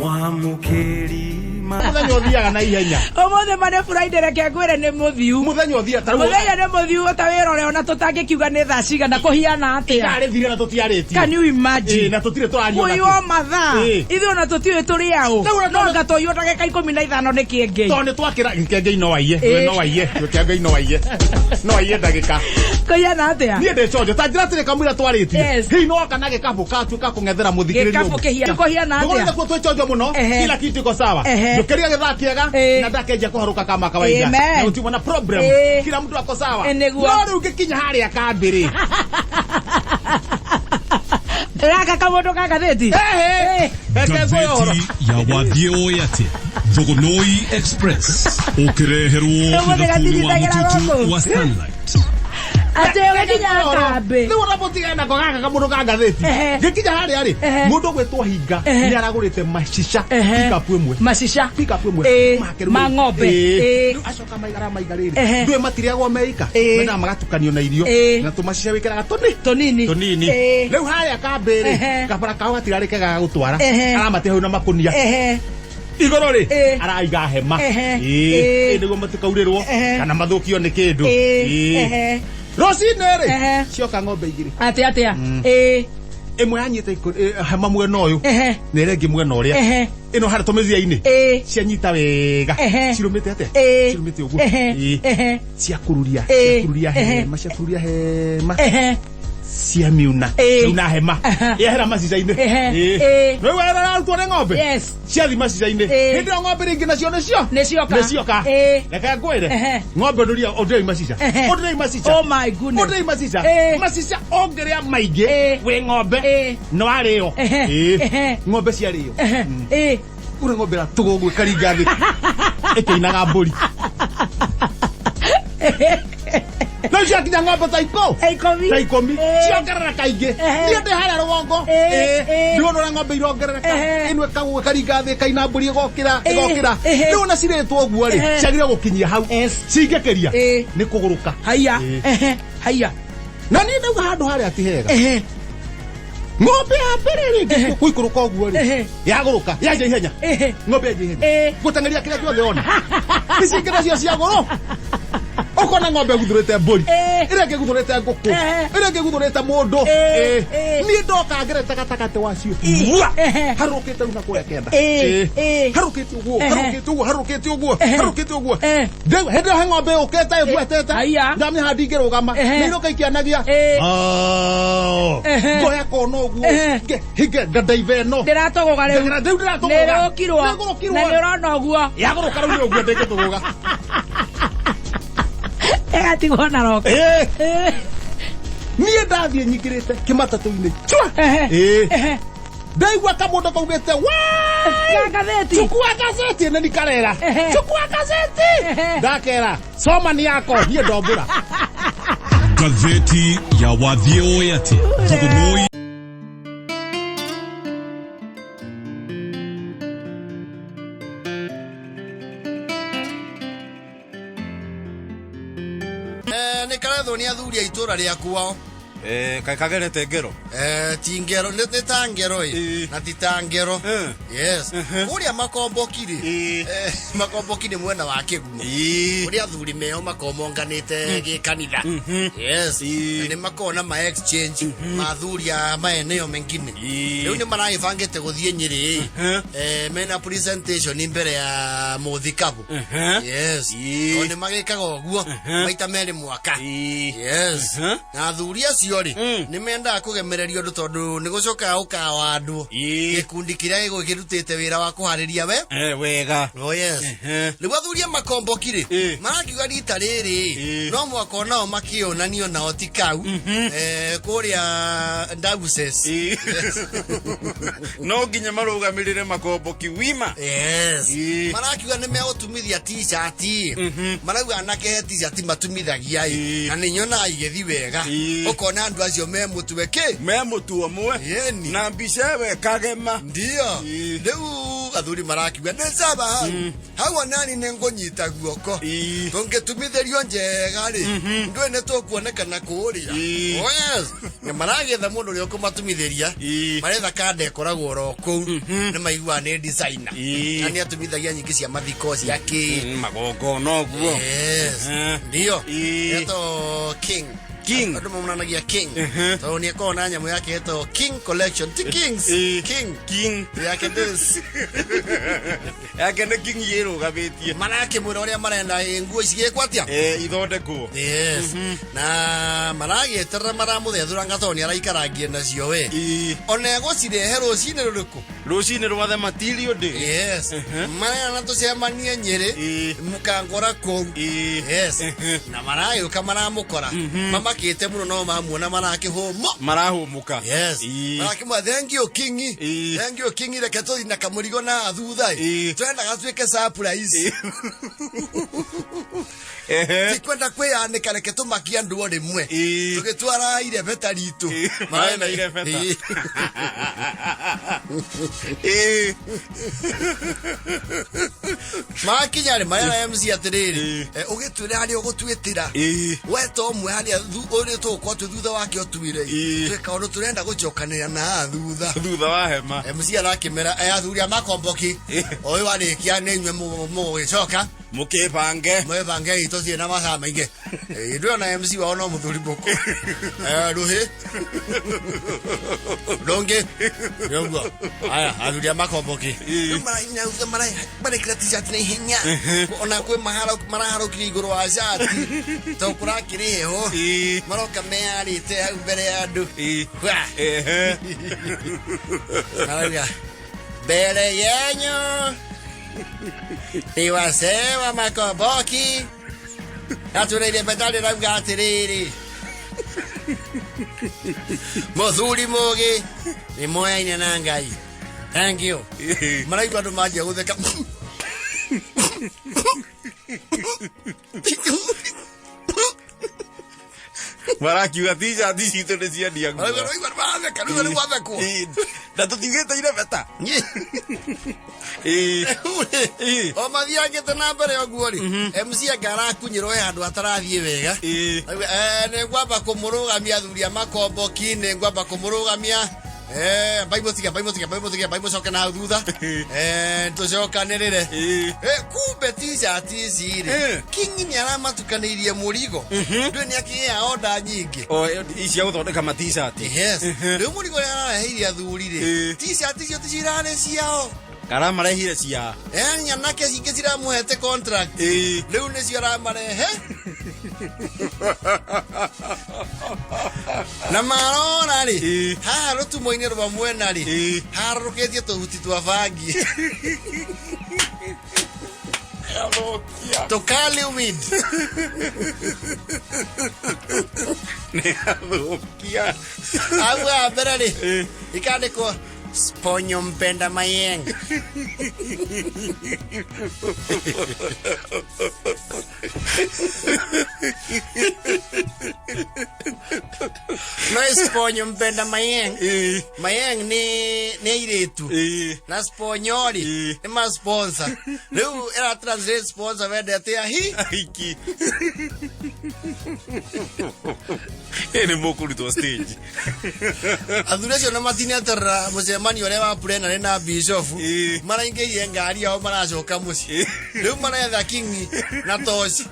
mwamukeri Muthenya uthiaga na ihenya. Omothe mane Friday reke ngwire ni muthiu. Muthenya uthia taru. Muthenya ni muthiu ta wira ore ona tutangikiuga ni thaa cigana kuhiana atia. Ikare thire na tutiaretie. Can you imagine? Na tutire twario. Uyu mathaa. Ithu ona tutiwe turi ao. No ngatoyo ndagika 15 ni kienge. Tone twakira kienge ino waiye. No waiye. Kienge ino waiye. No waiye ndagika. Kuhiana atia. Nie de chojo. Ta njira tire kamwira twaretie. Hii no kana gikabu katuka kungethera muthikiririo. Gikabu kihiana. Kuhiana atia. Ndiko twa chojo muno. Kila kitu iko sawa. Ndokeria githakiega. Na ndakenja kuharuka kama kawaida. Na utimwa na problem. Kila mtu ako sawa. No ukikinya hari akambiri. Raka kamoto kagatheti. Gazeti ya wathie oyate. Jogonoi Express. Okereherwo kithapuru wa mututu wa Starlight. Ate ugikinya kambe. Ni urabotiga na kogaka kamundu ka gatheti. Gikinya hari ari. Mundu gwetwo hinga ni aragurite macisha. Pikapu imwe. Macisha. Pikapu imwe. Mang'ombe. Acoka maigara maigariri. Ndwe matiriagwo meika. Mena magatukanio na irio. Na tumacisha wikiraga tonini. Riu haya kambiri. Kabara kao gatirarike ga gutwara. Aramate hau na makunia. Igoro ri araiga hema niguo matikaurirwo kana mathukio ni kindu Rocine ri cioka ng'ombe igiri atia imwe anyite hema mwena uyu na irengi mwena uria ino hari tumiria-ini cianyita wega cirumite atia cirumite uguo ciakururia hema cia miuna hema yahera macica-ini no wera tuone ng'ombe cia thima cica-ini hindi ng'ombe ringi nacio nicioka reke ngwire ng'ombe nduria macica oh my goodness macica ongerea maingi wi ng'ombe no ario ng'ombe ciario ure ng'ombe ratugugwe karinga thi ikinaga mburi no cia kinya ng'ombe ta ikomi ciongerera kaingi nie ndi haria rugongo ndiona ng'ombe irongerereka inwe kagwe karinga thi kaina mburi igokira ndiona ciretwo uguo ri ciagire gukinyia hau cingekeria ni kuguruka haya na nie ndauga handu haria ti hega ng'ombe ya mbere ringi kuikuruka uguo ri yaguruka yaje ihenya ng'ombe yaje ihenya gutangeria kiria kiothe ona icingire cio cia guru ukona ng'ombe guthurite mburi irenge guthurite nguku irenge guthurite mundu ni ndoka ngerete gatakate wacio harukite una kuria kenda harukite uguo hende ha ng'ombe uketa igwetete ndamya handi ngirugama niro kaikianagia ngoya kono uguo hinge ngadaive no ndiratogoga riu nirukirwa na nirona uguo yaguruka riu uguo ndingituguga tigwo na roka nie ndathie nyingirite kimatatu-ini chwa ndaigua kamundu kaugite chukua gazeti na nikarera chukua gazeti ndakera soma ni yako nie ndombura gazeti ya wathie oyate Jogonoi nikaretho ni athuria itura riakuo kai kagerete ngero ti ngero ni ta ngero na ti ta ngero yes uria makomboki ni mwena wa Kigumo uria athuri meo makomonganite gikanitha yes ni makona ma exchange mathuria maeneo mengine riu ni maraibangite guthie Nyeri mena presentation mbere ya muthikabu yes oni magikaga uguo maita meri mwaka yes na athuria cio ri ni menda kugemererio ndu tondu ni gucoka ukawa andu gikundi kiria gigukirutite wira wa kuhariria we wega yes ni wathuria makomboki ri marakiuga rita riri no mwaka nao makionanio nao tikau kuria ndaguses no nginya marugamirire makomboki wima yes marakiuga ni megutumithia t-shirt marauga anake t-shirt matumithagia na ni nyona igethi wega ukona andu acio me mutuwe ki me mutu omwe yeni na mbicewe kagema ndio riu athuri marakiuga nĩ saba hau nani nĩngũnyita guoko tũngĩtumithirio njega rĩ ndũĩ nĩ tũkuonekana kũũrĩa yes maragitha mũndũ ũrĩa ũkũmatumithĩria maretha kanda ĩkoragwo oro kũu nĩ maiguaga nĩ designer na nĩ atumithagia nyingĩ cia mathiko cia magongona ũguo yes ndio eto king Ando mwananagia King. So ni kona nyamu yake eto King Collection. Ti Kings. King. Yake this. Yake ne King yero gabetie. Manake mwira uria marenda nguo icigie kwatia. Ithondeko. Yes. Na manage terra maramuthe thuranga toni araikaragie nacio we. Ona gocirehe rucine ruriku. Rucine rwathe material day. Yes. Mana na tucemanie Nyeri. Mukangora ko. Yes. Na manage ukamanamukora. Mama kete muno no mamuona marakihuma marahumuka yes marakimwa thank you king reke to ina kamurigo na thutha twenda gatwike surprise tikwenda kwianika reke tumakia nduo rimwe tugitwara ire beta ritu maana ire beta makinyare mara MC atiriri ugitwire hari ugutwitira weto mwe hari uri tukwo thutha wake otuire tweka undu turenda gucokanira na thutha wa hema MC arakimera athuria makomboki oyi warikia ni nywe mugicoka mukibange itothie na masaa maingi ndio na MC wao no muthuri boko ruhi donge yongo aya athuria makomboki mara kreatishat ni hinya ona kwe maraharo kiriguru wa shati to kurakiri heho maroka meari te hau mbere ya andu aya mbere yenyu iwasewa makomboki atureire medali rauga atiriri muthuri mugi ni mwaine na Ngai thank you maraigua andu manjia gutheka marakiuga t-shirt citũ nĩ ciendia nguo na tũtigĩte ire beta o mathiangĩte na mbere ũguo rĩ MC angarakunyĩrwo handũ atarathiĩ wega nĩ ngwamba kũmũrũgamia athuri a makomboki nĩ ngwamba kũmũrũgamia Bible soka na thutha tucokanirire kumbe t-shirt ici ri King ni aramatukanĩirie mũrigo ndũ ni akia order nyingĩ ici gũthondeka ma t-shirt yes rĩu mũrigo yaraheirie athuri ri t-shirt icio ticirarĩ ciao kana marehire cia nyanake cingĩ ciramuhete contract rĩu nĩcio aramarehe na marona ri haha rutumo-inĩ rwa mwena ri harũrũkĩtie tũhuti twa bangi tũkali weed nĩ athũkia au a mbere ri ikandĩkwo Sponyo mpenda Mayeng no Sponyo mpenda Mayeng Mayeng ni iritu na Sponyori ni ma sponsor leo era translate sponsor wende atia hiki ene mũkũrutwo stage athurecio na matinia terra mucemani ore wa purena na bishop maraingĩire ngari ao maracoka muciĩ rĩu maretha King na toci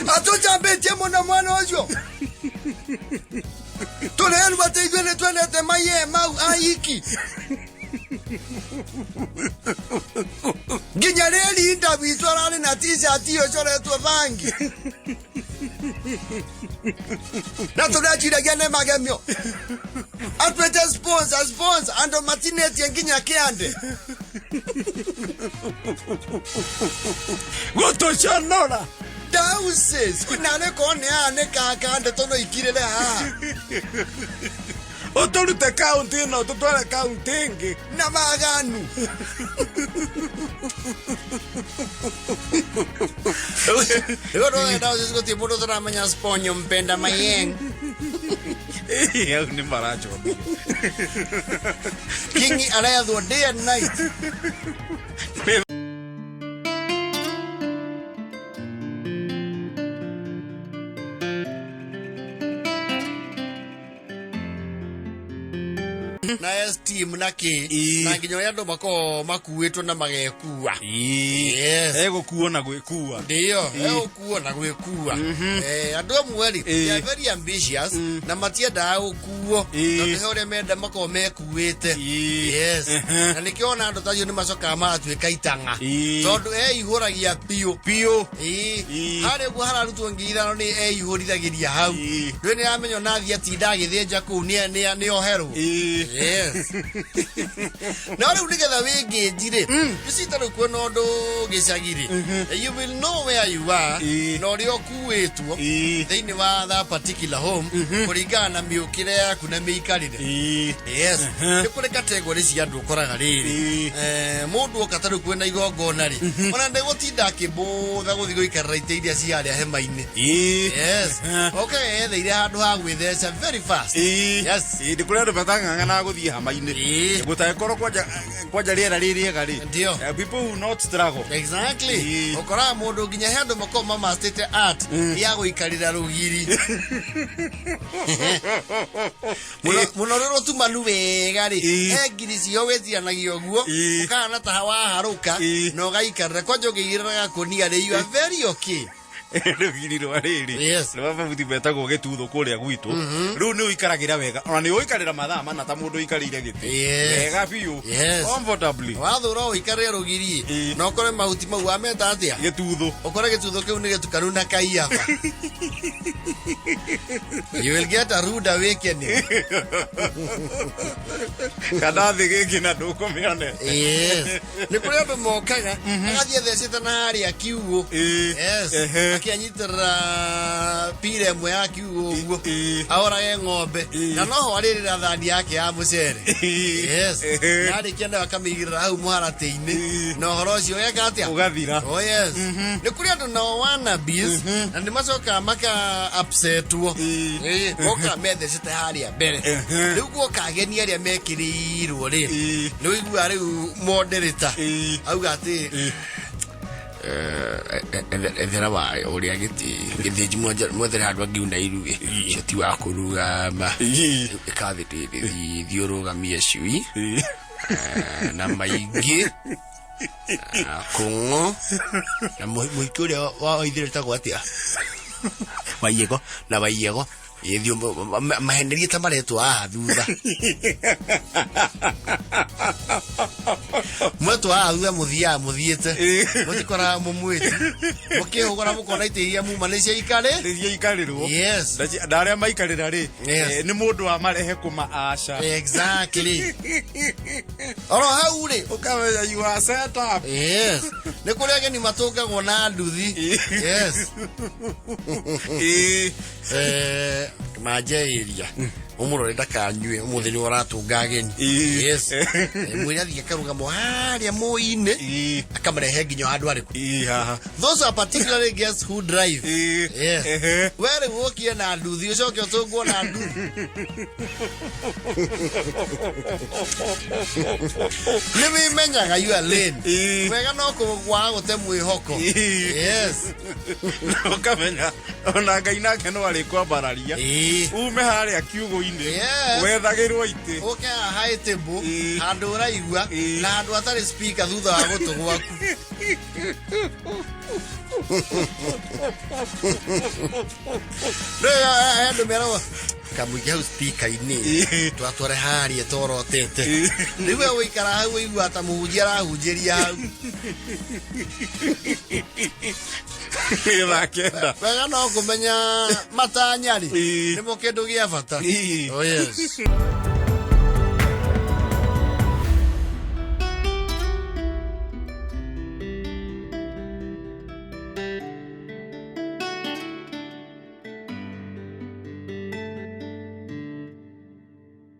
atũcambĩtie mũno mwana ũcio tũrerwo atĩ ithuĩ nĩ twendete Maye mau aiki nginya rĩrinda witũ ararĩ na t-shirt iyo coretwo bangi na tũreciiragia nĩ magemio atwete sponsor ando matinetie nginya kĩande gũtũconora dauses nare kone ane kakande tono ikirele ha ũtũrute kaunti ĩno tũtware kaunti ĩngĩ na maganu Ero dauses gotie mũndũ tũramenya Sponyo mpenda Mayeng Au ni maracho. Kingi arayathwo day and night. Na esteem na ki na nginya ya ndo mako makuitwo na magekua. Yes. Ego kuo na gwikua. Ndio, ego kuo na gwikua. Andu amwe they are very ambitious na matienda gukuo. Na hore menda mako mekuite. Yes. Na nikiona andu tayo ni macoka matuika itanga. Tondu ihuragia pio. Hare gu hararutwo ngirano ni ihurithagĩria hau. Ndio ni amenyo na thia tinda githĩnja kuu ni oherwo. Yes. Na ora uligetha wingi njire. Isitaro kuona undu gicagire. You will know where you are. No ri okuitwo. Thiini wa that particular home. Kuringana na miukire yaku na miikarire. Yes. Ni kuri category cia andu koraga riri. Mundu okataru kwena igongona ri. Ona ndegutinda akibutha guthi guikarira ite iria ciaria hema-ini. Yes. Okay, ethe handu ha gwithesha very fast. Yes. Ndi kuri andu batang'ang'ana guthie hama-ini. Gutakorwo kwanja riera ririega ri. People who not struggle. Exactly. Okora mundu nginya handu makoma master art ya guikarira rugiri. Munororo tu manu wega ri. Ngirisi owetianagio guo. Ukana ta hawa haruka no gaikarira kwanja gigiraga kunia ri. You are very okay. Rugiri rwa riri. Yes. Rwa babuti betagwo gitutho kuria gwitu. Riu ni uikaragira wega. Ona ni uikarira mathaa mana ta mundu ikarire giti. Wega biu. Comfortably. Wathura uikarire rugiri. No kore mahuti mau ameta atia. Gitutho. Okore gitutho kiu ni gitukanu na kai hapa. You will get a rude awakening. Kada thigi na ndukumione. Yes. Ni kuri andu mokaga agathie thecete na haria kiugo. Yes. Akianyitira pire mwe ya kiugo uguo. Ahora ng'ombe. Na no waririra thani yake ya mucere. Yes. Nari kienda bakamigirira hau muharate-ini. No horo cio yeka atia. Ugathira. Oh yes. Ni kuri andu no wana bis na ni macoka maka upsetwo. Oka methecete haria mbere. Riu guoka ageni aria mekirirwo ri. Ni uigua riu moderator. Auga ati ethera wa uria githiji mwethere handu angiuna irugi cio ti wa kurugama ikathi thiurugamie cui na maingĩ kung'o na mũingĩ ũrĩa waithĩrĩtagwo atia waiyego na waiyego ithio mahenderie ta maretwo haha thutha mwetu haha thutha mũthiaga mũthiĩte mũtikora mũmwĩti mũkĩhũgũra mũkona ite iria muma nĩ ciaikarĩrwo. Yes. Na arĩa maikarĩra rĩ nĩ mũndũ wa marehe kũmaaca. Exactly. Oro hau rĩ ukamenya you are set up. Yes. Nĩ kũrĩ ageni matũngagwo na nduthi. Yes. Majeria umurore ndakanyue umuthi ni waratũnga ageni. Yes. Mwĩrĩ athiĩ akarugamo harĩa mũi-inĩ akamarehe nginya handũ arĩkũ. Those are particularly guests who drive. Yes. Were wokie na nduthi ucoke ũtũngwo na nduthi. Nĩwĩmenyaga you are lane. Wega no kũgwa gũte mwĩhoko. Yes. Ukamenya ona Ngai nake no arĩ kwambararia. Ume harĩa kiugo-inĩ wethagĩrwo itĩ. Ũke haha high table handũ ũraigua na handũ hatarĩ speaker thutha wa gũtũ gwaku. Andũ meragwo kamũingĩ hau speaker-inĩ twatware harĩa torotete. Rĩu we ũikara hau ũigua ta mũhunjia arahunjĩria hau. Wega no kũmenya matanya rĩ nĩmo kĩndũ gĩa bata. Oh yes.